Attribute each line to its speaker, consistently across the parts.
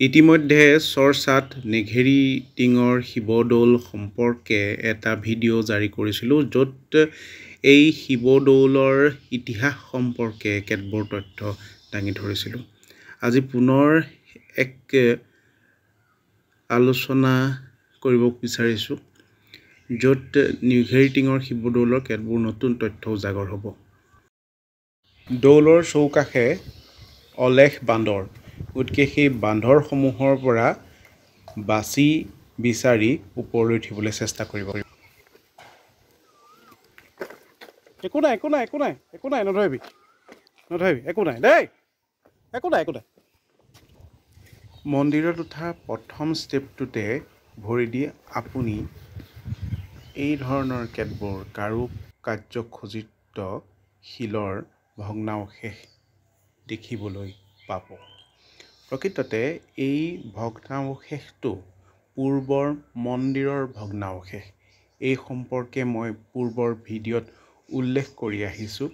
Speaker 1: ইতিমধ্যে চৰ্চাত নেঘেৰি টিঙৰ শিৱদৌল সম্পৰ্কে এটা ভিডিঅ' জাৰি কৰিছিলোঁ, য'ত এই শিৱদৌলৰ ইতিহাস সম্পৰ্কে কেতবোৰ তথ্য দাঙি ধৰিছিলোঁ। আজি পুনৰ এক আলোচনা কৰিব বিচাৰিছোঁ, য'ত নেঘেৰি টিঙৰ শিৱদৌলৰ কেতবোৰ নতুন তথ্য উজাগৰ হ'ব। দৌলৰ চৌকাষে অলেখ বান্দৰ, গতিকে সেই বান্দৰসমূহৰ পৰা বাচি বিচাৰি ওপৰলৈ উঠিবলৈ চেষ্টা কৰিব। একো নাই, নধৰিবি, একো নাই দেই, একো নাই। মন্দিৰত উঠা প্ৰথম ষ্টেপটোতে ভৰি দি আপুনি এই ধৰণৰ কেতবোৰ কাৰুকাৰ্যখচিত শিলৰ ভগ্নাৱশেষ দেখিবলৈ পাব। প্ৰকৃততে এই ভগ্নাৱশেষটো পূৰ্বৰ মন্দিৰৰ ভগ্নাৱশেষ। এই সম্পৰ্কে মই পূৰ্বৰ ভিডিঅ'ত উল্লেখ কৰি আহিছোঁ,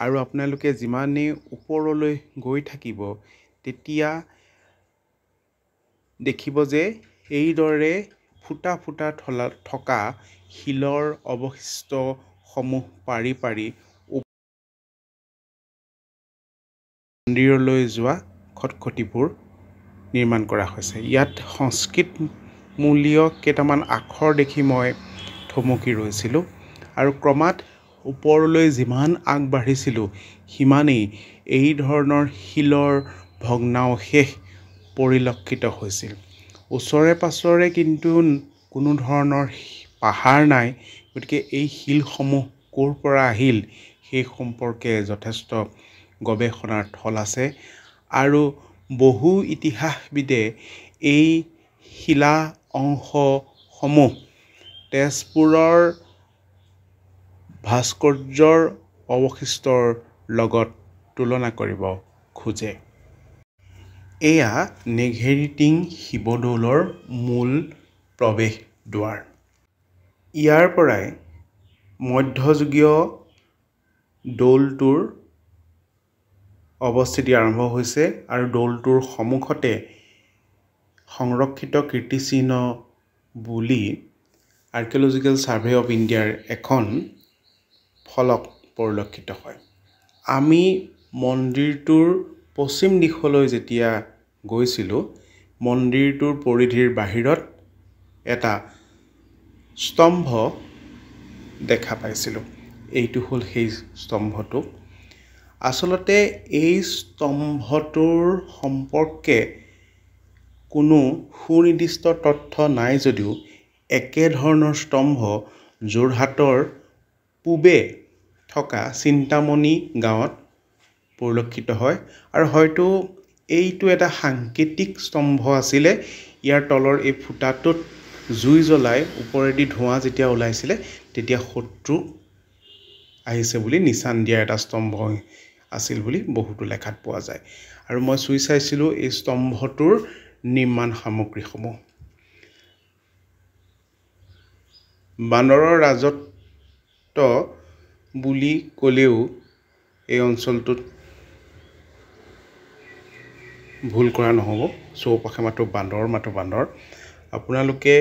Speaker 1: আৰু আপোনালোকে যিমানেই ওপৰলৈ গৈ থাকিব তেতিয়া দেখিব যে এইদৰে ফুটা ফুটা থকা শিলৰ অৱশিষ্টসমূহ পাৰি পাৰি মন্দিৰলৈ যোৱা খটখটিবোৰ নিৰ্মাণ কৰা হৈছে। ইয়াত সংস্কৃতমূলীয় কেইটামান আখৰ দেখি মই থমকি ৰৈছিলোঁ, আৰু ক্ৰমাৎ ওপৰলৈ যিমান আগবাঢ়িছিলোঁ সিমানেই এই ধৰণৰ শিলৰ ভগ্নাৱশেষ পৰিলক্ষিত হৈছিল। ওচৰে পাছৰে কিন্তু কোনো ধৰণৰ পাহাৰ নাই, গতিকে এই শিলসমূহ ক'ৰ পৰা আহিল সেই সম্পৰ্কে যথেষ্ট গৱেষণাৰ থল আছে, আৰু বহু ইতিহাসবিদে এই শিলা অংশসমূহ তেজপুৰৰ ভাস্কৰ্যৰ অৱশিষ্টৰ লগত তুলনা কৰিব খোজে। এয়া নেঘেৰি টিং শিৱদৌলৰ মূল প্ৰৱেশ দুৱাৰ। ইয়াৰ পৰাই মধ্যযুগীয় দৌলটোৰ অৱস্থিতি আৰম্ভ হৈছে, আৰু দৌলটোৰ সন্মুখতে সংৰক্ষিত কীৰ্তিচিহ্ন বুলি আৰ্কিঅলজিকেল ছাৰ্ভে অৱ ইণ্ডিয়াৰ এখন ফলক পৰিলক্ষিত হয়। আমি মন্দিৰটোৰ পশ্চিম দিশলৈ যেতিয়া গৈছিলোঁ, মন্দিৰটোৰ পৰিধিৰ বাহিৰত এটা স্তম্ভ দেখা পাইছিলোঁ। এইটো হ'ল সেই স্তম্ভটো। আচলতে এই স্তম্ভটোৰ সম্পৰ্কে কোনো সুনিৰ্দিষ্ট তথ্য নাই যদিও একেধৰণৰ স্তম্ভ যোৰহাটৰ পূবে থকা চিন্তামণি গাঁৱত পৰিলক্ষিত হয়, আৰু হয়তো এইটো এটা সাংকেতিক স্তম্ভ আছিলে। ইয়াৰ তলৰ এই ফুটাটোত জুই জ্বলাই ওপৰেদি ধোঁৱা যেতিয়া ওলাইছিলে তেতিয়া শত্ৰু আহিছে বুলি নিচান দিয়া এটা স্তম্ভ আছিল বুলি বহুতো লেখাত পোৱা যায়। আৰু মই চুই চাইছিলোঁ এই স্তম্ভটোৰ নিৰ্মাণ সামগ্ৰীসমূহ। বান্দৰৰ ৰাজত্ব বুলি ক'লেও এই অঞ্চলটোত ভুল কৰা নহ'ব। চৌপাশে মাথো বান্দৰ। আপোনালোকে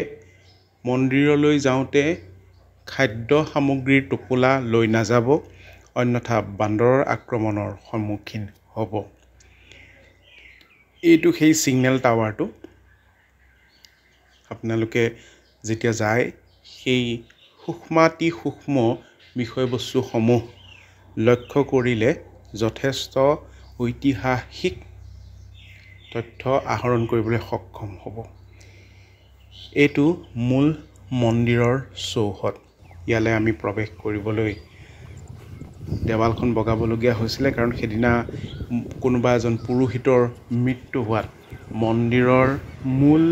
Speaker 1: মন্দিৰলৈ যাওঁতে খাদ্য সামগ্ৰীৰ টোপোলা লৈ নাযাব, অন্যথা বান্দৰৰ আক্ৰমণৰ সন্মুখীন হ'ব। এইটো সেই ছিগনেল টাৱাৰটো। আপোনালোকে যেতিয়া যায় সেই সূক্ষ্মাতি সূক্ষ্ম বিষয়বস্তুসমূহ লক্ষ্য কৰিলে যথেষ্ট ঐতিহাসিক তথ্য আহৰণ কৰিবলৈ সক্ষম হ'ব। এইটো মূল মন্দিৰৰ চৌহদ। ইয়ালৈ আমি প্ৰৱেশ কৰিবলৈ দেৱালখন বগাবলগীয়া হৈছিলে, কাৰণ সেইদিনা কোনোবা এজন পুৰোহিতৰ মৃত্যু হোৱাত মন্দিৰৰ মূল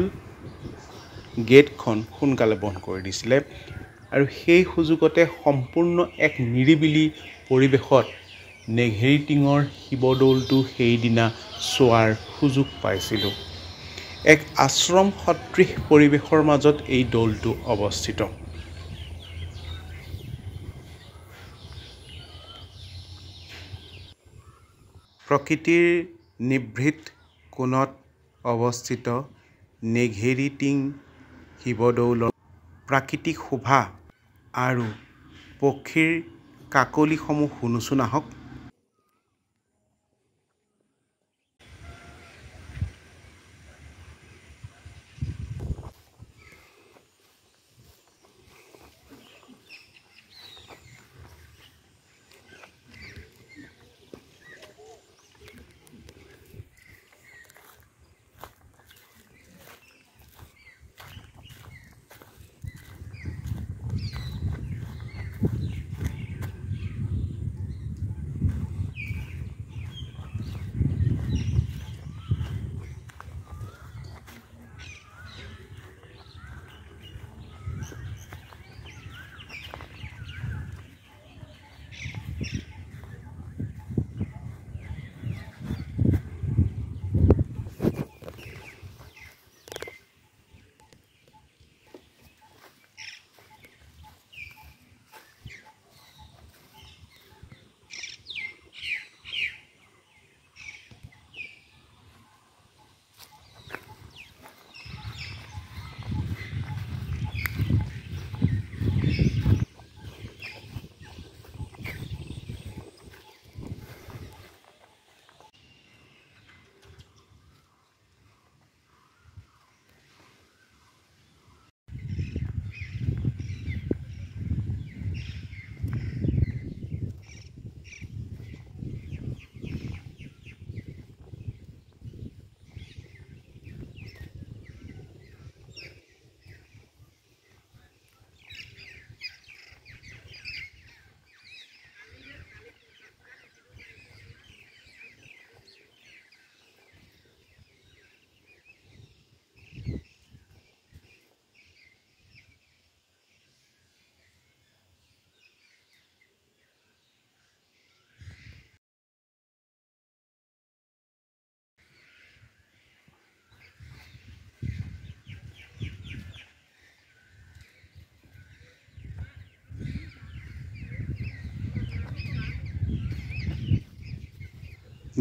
Speaker 1: গেটখন সোনকালে বন্ধ কৰি দিছিলে, আৰু সেই সুযোগতে সম্পূৰ্ণ এক নিৰিবিলি পৰিৱেশত নেঘেৰি টিঙৰ শিৱদৌলটো সেইদিনা চোৱাৰ সুযোগ পাইছিলোঁ। এক আশ্ৰম সদৃশ পৰিৱেশৰ মাজত এই দৌলটো অৱস্থিত। প্ৰকৃতিৰ নিভৃত কোণত অৱস্থিত নেঘেৰিটিং শিৱদৌলৰ প্ৰাকৃতিক শোভা আৰু পক্ষীৰ কাকলিসমূহ শুনোচোন আহক।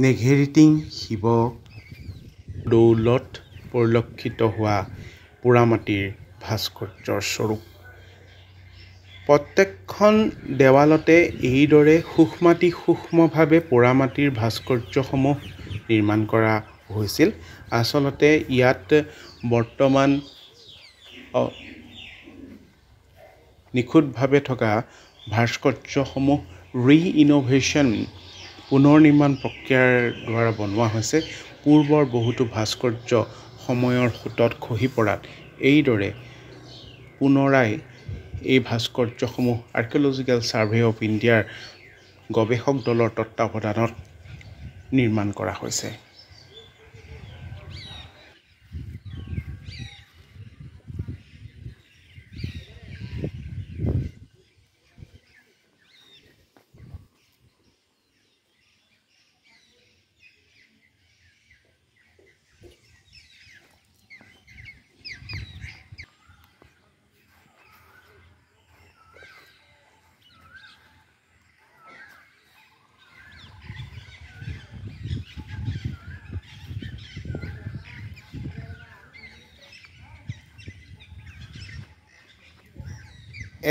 Speaker 1: নেঘেৰিটিং শিৱদৌলত পৰিলক্ষিত হোৱা পোৰামাটিৰ ভাস্কৰ্যৰ স্বৰূপ। প্ৰত্যেকখন দেৱালতে এইদৰে সূক্ষ্মভাৱে পোৰামাটিৰ ভাস্কৰ্যসমূহ নিৰ্মাণ কৰা হৈছিল। আচলতে ইয়াত বৰ্তমান নিখুঁতভাৱে থকা ভাস্কৰ্যসমূহ ৰিইন'ভেশ্যন পুনৰ নিৰ্মাণ প্ৰক্ৰিয়াৰ দ্বাৰা বনোৱা হৈছে। পূৰ্বৰ বহুতো ভাস্কৰ্য সময়ৰ সোঁতত খহি পৰাত এইদৰে পুনৰাই এই ভাস্কৰ্যসমূহ আৰ্কিঅলজিকেল ছাৰ্ভে অফ ইণ্ডিয়াৰ গৱেষক দলৰ তত্ত্বাৱধানত নিৰ্মাণ কৰা হৈছে।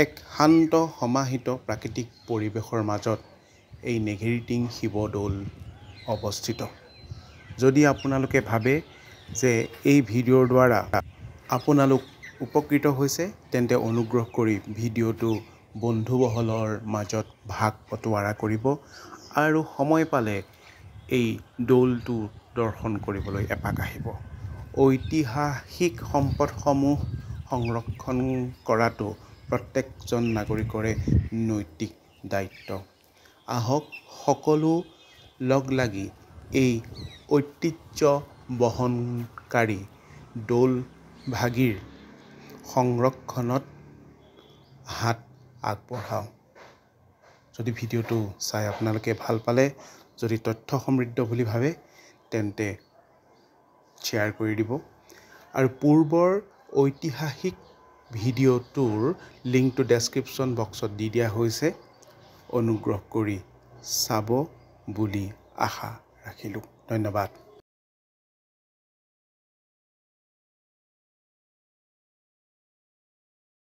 Speaker 1: এক শান্ত সমাহিত প্ৰাকৃতিক পৰিৱেশৰ মাজত এই নেঘেৰিটিং শিৱদৌল অৱস্থিত। যদি আপোনালোকে ভাবে যে এই ভিডিঅ'ৰ দ্বাৰা আপোনালোক উপকৃত হৈছে, তেন্তে অনুগ্ৰহ কৰি ভিডিঅ'টো বন্ধুবহলৰ মাজত ভাগ বতৰা কৰিব আৰু সময় পালে এই দৌলটো দৰ্শন কৰিবলৈ এপাক আহিব। ঐতিহাসিক সম্পদসমূহ সংৰক্ষণ কৰাটো প্ৰত্যেকজন নাগৰিকৰে নৈতিক দায়িত্ব। আহক সকলো লগ লাগি এই ঐতিহ্য বহনকাৰী দৌলভাগিৰ সংৰক্ষণত হাত আগবঢ়াওঁ। যদি ভিডিঅ'টো চাই আপোনালোকে ভাল পালে, যদি তথ্য সমৃদ্ধ বুলি ভাবে, তেন্তে শ্বেয়াৰ কৰি দিব আৰু পূৰ্বৰ ঐতিহাসিক ভিডিঅ'টোৰ লিংকটো ডেছক্ৰিপশ্যন বক্সত দি দিয়া হৈছে। অনুগ্ৰহ কৰি চাব বুলি আশা ৰাখিলোঁ। ধন্যবাদ।